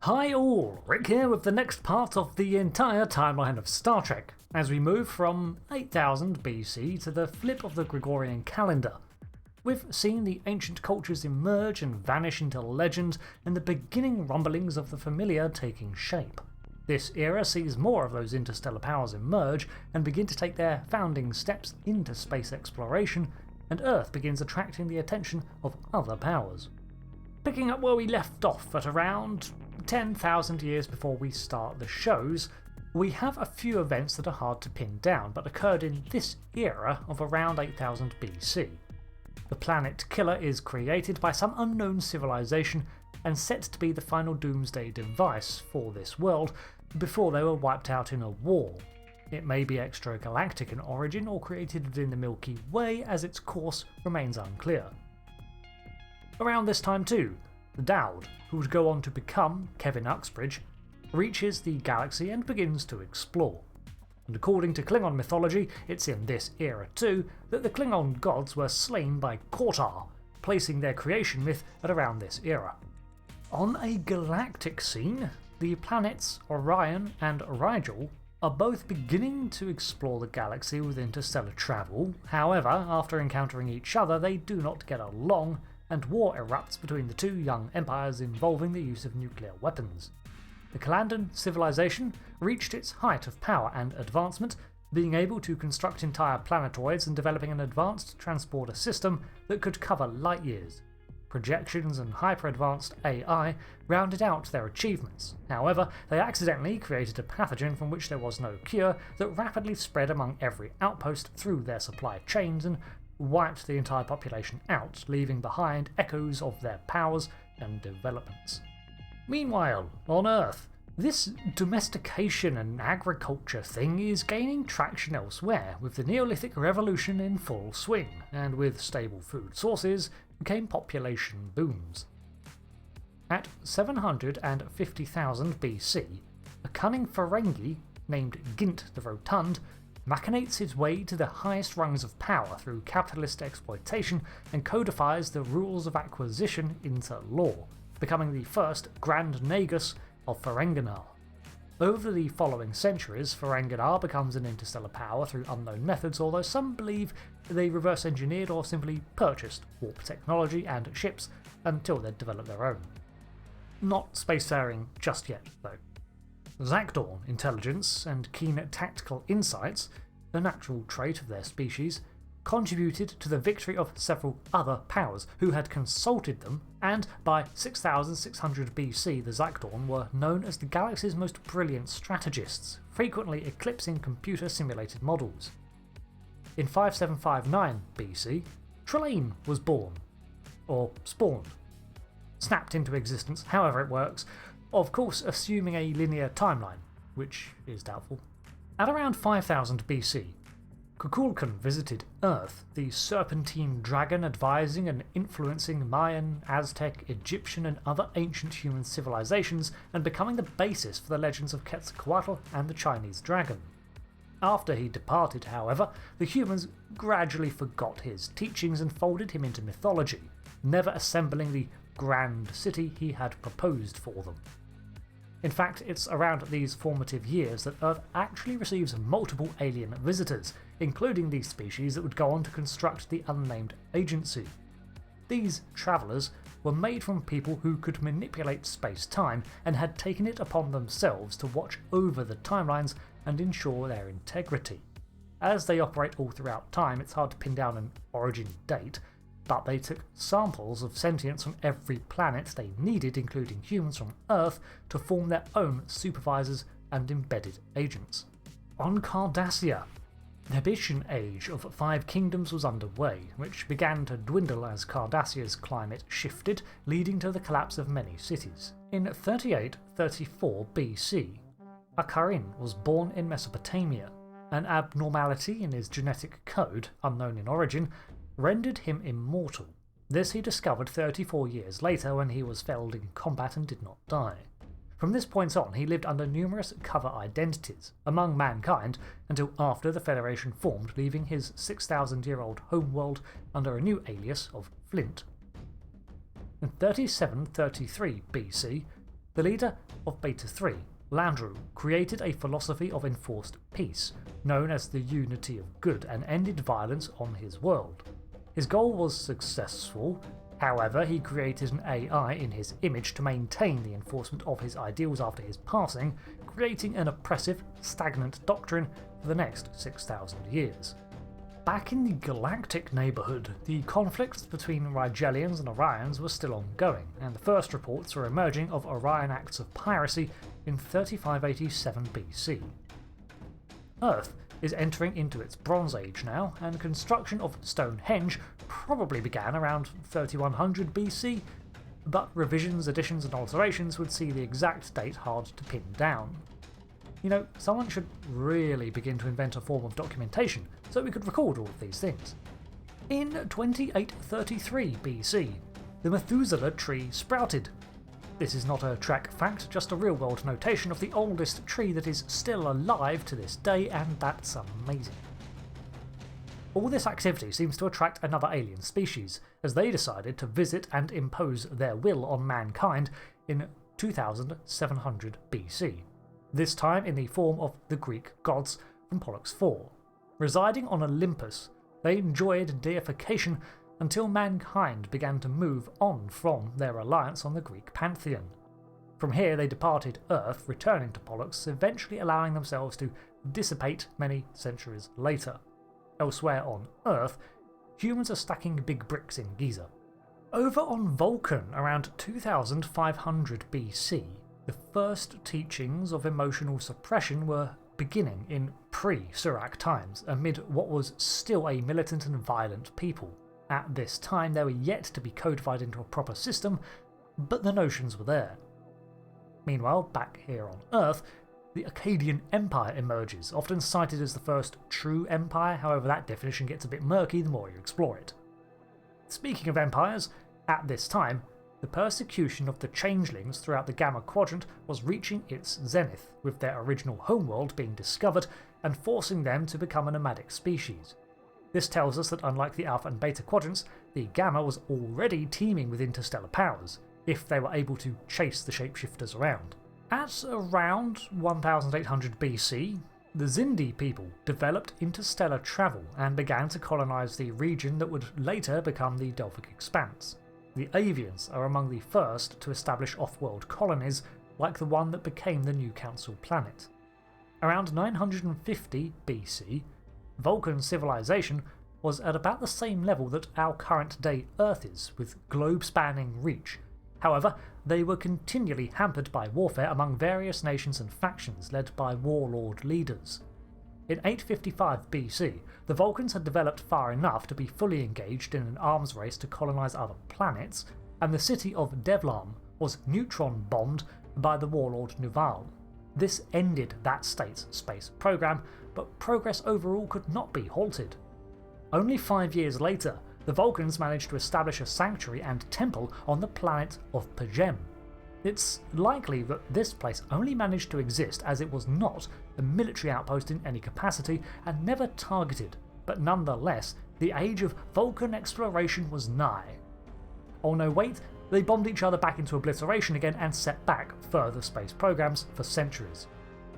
Hi all, Rick here with the next part of the entire timeline of Star Trek, as we move from 8000 BC to the flip of the Gregorian calendar. We've seen the ancient cultures emerge and vanish into legend, and the beginning rumblings of the familiar taking shape. This era sees more of those interstellar powers emerge and begin to take their founding steps into space exploration, and Earth begins attracting the attention of other powers. Picking up where we left off at around 10,000 years before we start the shows, we have a few events that are hard to pin down but occurred in this era of around 8000 BC. The planet Killer is created by some unknown civilization and set to be the final doomsday device for this world before they were wiped out in a war. It may be extragalactic in origin or created within the Milky Way, as its course remains unclear. Around this time too, the Dowd, who would go on to become Kevin Uxbridge, reaches the galaxy and begins to explore. And according to Klingon mythology, it's in this era too that the Klingon gods were slain by Kortar, placing their creation myth at around this era. On a galactic scene, the planets Orion and Rigel are both beginning to explore the galaxy with interstellar travel. However, after encountering each other, they do not get along, and war erupts between the two young empires involving the use of nuclear weapons. The Kalandan civilization reached its height of power and advancement, being able to construct entire planetoids and developing an advanced transporter system that could cover light years. Projections and hyper-advanced AI rounded out their achievements. However, they accidentally created a pathogen from which there was no cure that rapidly spread among every outpost through their supply chains and wiped the entire population out, leaving behind echoes of their powers and developments. Meanwhile, on Earth, this domestication and agriculture thing is gaining traction elsewhere, with the Neolithic revolution in full swing, and with stable food sources came population booms. At 750,000 BC, a cunning Ferengi named Gint the Rotund machinates his way to the highest rungs of power through capitalist exploitation and codifies the rules of acquisition into law, becoming the first Grand Nagus of Ferenginar. Over the following centuries, Ferenginar becomes an interstellar power through unknown methods, although some believe they reverse engineered or simply purchased warp technology and ships until they'd developed their own. Not spacefaring just yet, though. Zakdawn intelligence and keen tactical insights, a natural trait of their species, contributed to the victory of several other powers who had consulted them, and by 6600 BC the Zakdawn were known as the galaxy's most brilliant strategists, frequently eclipsing computer-simulated models. In 5759 BC, Trelane was born, or spawned, snapped into existence, however it works, of course assuming a linear timeline, which is doubtful. At around 5000 BC, Kukulkan visited Earth, the serpentine dragon advising and influencing Mayan, Aztec, Egyptian and other ancient human civilizations, and becoming the basis for the legends of Quetzalcoatl and the Chinese dragon. After he departed, however, the humans gradually forgot his teachings and folded him into mythology, never assembling the grand city he had proposed for them. In fact, it's around these formative years that Earth actually receives multiple alien visitors, including the species that would go on to construct the unnamed agency. These travellers were made from people who could manipulate space-time and had taken it upon themselves to watch over the timelines and ensure their integrity. As they operate all throughout time, it's hard to pin down an origin date, but they took samples of sentience from every planet they needed, including humans from Earth, to form their own supervisors and embedded agents. On Cardassia, the Habitian Age of 5 Kingdoms was underway, which began to dwindle as Cardassia's climate shifted, leading to the collapse of many cities. In 3834 BC, Akarin was born in Mesopotamia. An abnormality in his genetic code, unknown in origin, rendered him immortal. This he discovered 34 years later when he was felled in combat and did not die. From this point on, he lived under numerous cover identities among mankind until after the Federation formed, leaving his 6,000-year-old homeworld under a new alias of Flint. In 3733 BC, The leader of Beta 3, Landru, created a philosophy of enforced peace, known as the Unity of Good, and ended violence on his world. His goal was successful, however he created an AI in his image to maintain the enforcement of his ideals after his passing, creating an oppressive, stagnant doctrine for the next 6,000 years. Back in the galactic neighbourhood, the conflicts between Rigelians and Orions were still ongoing, and the first reports were emerging of Orion acts of piracy in 3587 BC. Earth is entering into its Bronze Age now, and construction of Stonehenge probably began around 3100 BC, but revisions, additions and alterations would see the exact date hard to pin down. You know, someone should really begin to invent a form of documentation so we could record all of these things. In 2833 BC, the Methuselah tree sprouted. This is not a Trek fact, just a real-world notation of the oldest tree that is still alive to this day, and that's amazing. All this activity seems to attract another alien species, as they decided to visit and impose their will on mankind in 2700 BC. This time in the form of the Greek gods from Pollux IV. Residing on Olympus, they enjoyed deification until mankind began to move on from their reliance on the Greek pantheon. From here they departed Earth, returning to Pollux, eventually allowing themselves to dissipate many centuries later. Elsewhere on Earth, humans are stacking big bricks in Giza. Over on Vulcan, around 2500 BC, the first teachings of emotional suppression were beginning in pre-Surak times, amid what was still a militant and violent people. At this time they were yet to be codified into a proper system, but the notions were there. Meanwhile, back here on Earth, the Akkadian Empire emerges, often cited as the first true empire, however that definition gets a bit murky the more you explore it. Speaking of empires, at this time, the persecution of the changelings throughout the Gamma Quadrant was reaching its zenith, with their original homeworld being discovered and forcing them to become a nomadic species. This tells us that unlike the Alpha and Beta Quadrants, the Gamma was already teeming with interstellar powers, if they were able to chase the shapeshifters around. At around 1800 BC, the Zindi people developed interstellar travel and began to colonise the region that would later become the Delphic Expanse. The Avians are among the first to establish off-world colonies, like the one that became the new Council planet. Around 950 BC, Vulcan civilization was at about the same level that our current day Earth is, with globe-spanning reach. However, they were continually hampered by warfare among various nations and factions led by warlord leaders. In 855 BC, the Vulcans had developed far enough to be fully engaged in an arms race to colonise other planets, and the city of Devlam was neutron-bombed by the warlord Nuval. This ended that state's space program, but progress overall could not be halted. Only 5 years later, the Vulcans managed to establish a sanctuary and temple on the planet of Pagem. It's likely that this place only managed to exist as it was not a military outpost in any capacity and never targeted, but nonetheless, the age of Vulcan exploration was nigh. Oh no wait, they bombed each other back into obliteration again and set back further space programs for centuries.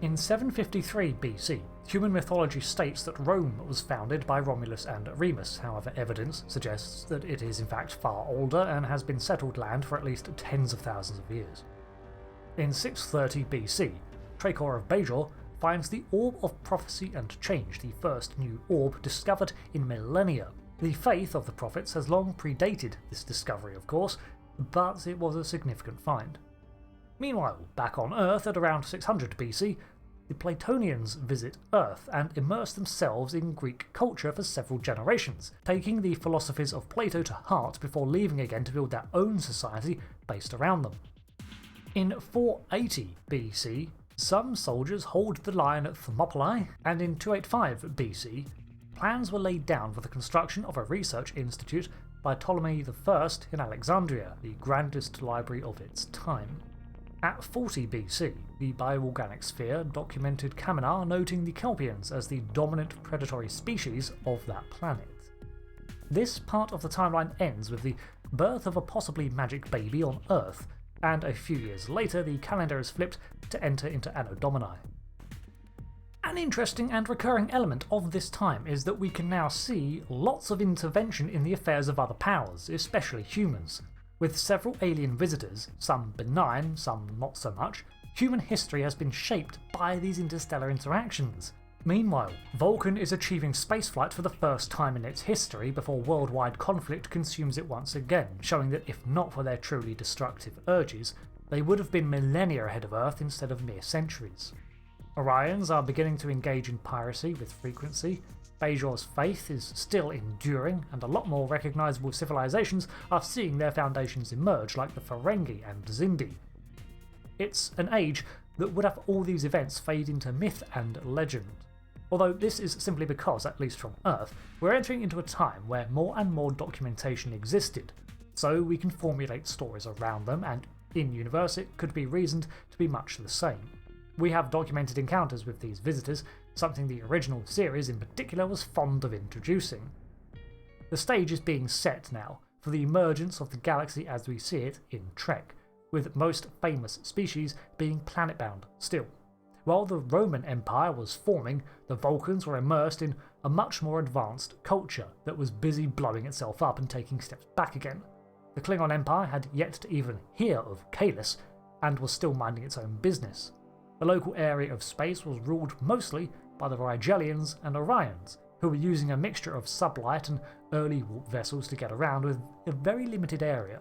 In 753 BC, human mythology states that Rome was founded by Romulus and Remus, however evidence suggests that it is in fact far older and has been settled land for at least tens of thousands of years. In 630 BC, Tracor of Bajor finds the Orb of Prophecy and Change, the first new orb discovered in millennia. The faith of the prophets has long predated this discovery of course, but it was a significant find. Meanwhile, back on Earth at around 600 BC, the Platonians visit Earth and immerse themselves in Greek culture for several generations, taking the philosophies of Plato to heart before leaving again to build their own society based around them. In 480 BC, some soldiers hold the line at Thermopylae, and in 285 BC, plans were laid down for the construction of a research institute by Ptolemy I in Alexandria, the grandest library of its time. At 40 BC, the bioorganic sphere documented Kaminar, noting the Kelpians as the dominant predatory species of that planet. This part of the timeline ends with the birth of a possibly magic baby on Earth, and a few years later the calendar is flipped to enter into Anno Domini. An interesting and recurring element of this time is that we can now see lots of intervention in the affairs of other powers, especially humans. With several alien visitors, some benign, some not so much, human history has been shaped by these interstellar interactions. Meanwhile, Vulcan is achieving spaceflight for the first time in its history before worldwide conflict consumes it once again, showing that if not for their truly destructive urges, they would have been millennia ahead of Earth instead of mere centuries. Orions are beginning to engage in piracy with frequency, Bajor's faith is still enduring, and a lot more recognisable civilizations are seeing their foundations emerge, like the Ferengi and Xindi. It's an age that would have all these events fade into myth and legend. Although this is simply because, at least from Earth, we're entering into a time where more and more documentation existed, so we can formulate stories around them, and in-universe it could be reasoned to be much the same. We have documented encounters with these visitors, something the original series in particular was fond of introducing. The stage is being set now for the emergence of the galaxy as we see it in Trek, with most famous species being planet-bound still. While the Roman Empire was forming, the Vulcans were immersed in a much more advanced culture that was busy blowing itself up and taking steps back again. The Klingon Empire had yet to even hear of Kahless, and was still minding its own business. The local area of space was ruled mostly by the Rigelians and Orions, who were using a mixture of sublight and early warp vessels to get around with a very limited area.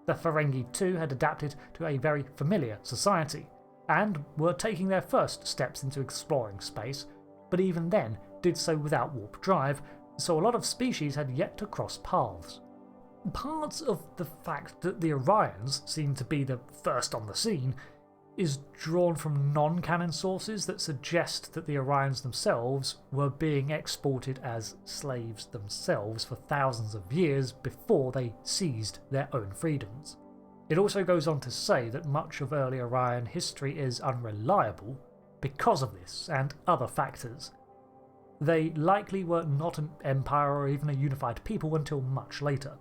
The Ferengi too had adapted to a very familiar society, and were taking their first steps into exploring space, but even then did so without warp drive, so a lot of species had yet to cross paths. Parts of the fact that the Orions seemed to be the first on the scene is drawn from non-canon sources that suggest that the Orions themselves were being exported as slaves themselves for thousands of years before they seized their own freedoms. It also goes on to say that much of early Orion history is unreliable because of this and other factors. They likely were not an empire or even a unified people until much later.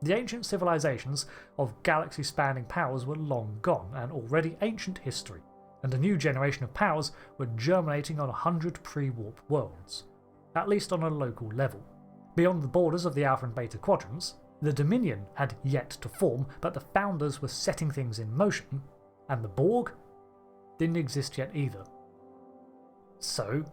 The ancient civilizations of galaxy-spanning powers were long gone and already ancient history, and a new generation of powers were germinating on 100 pre-warp worlds, at least on a local level. Beyond the borders of the Alpha and Beta quadrants, the Dominion had yet to form, but the Founders were setting things in motion, and the Borg didn't exist yet either. So,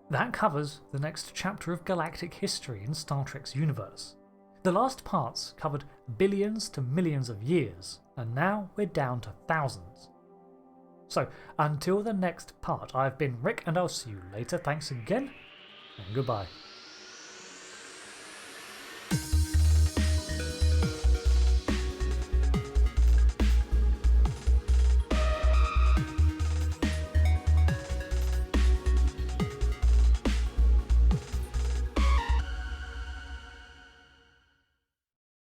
that covers the next chapter of galactic history in Star Trek's universe. The last parts covered billions to millions of years, and now we're down to thousands. So, until the next part, I've been Rick, and I'll see you later. Thanks again, and goodbye.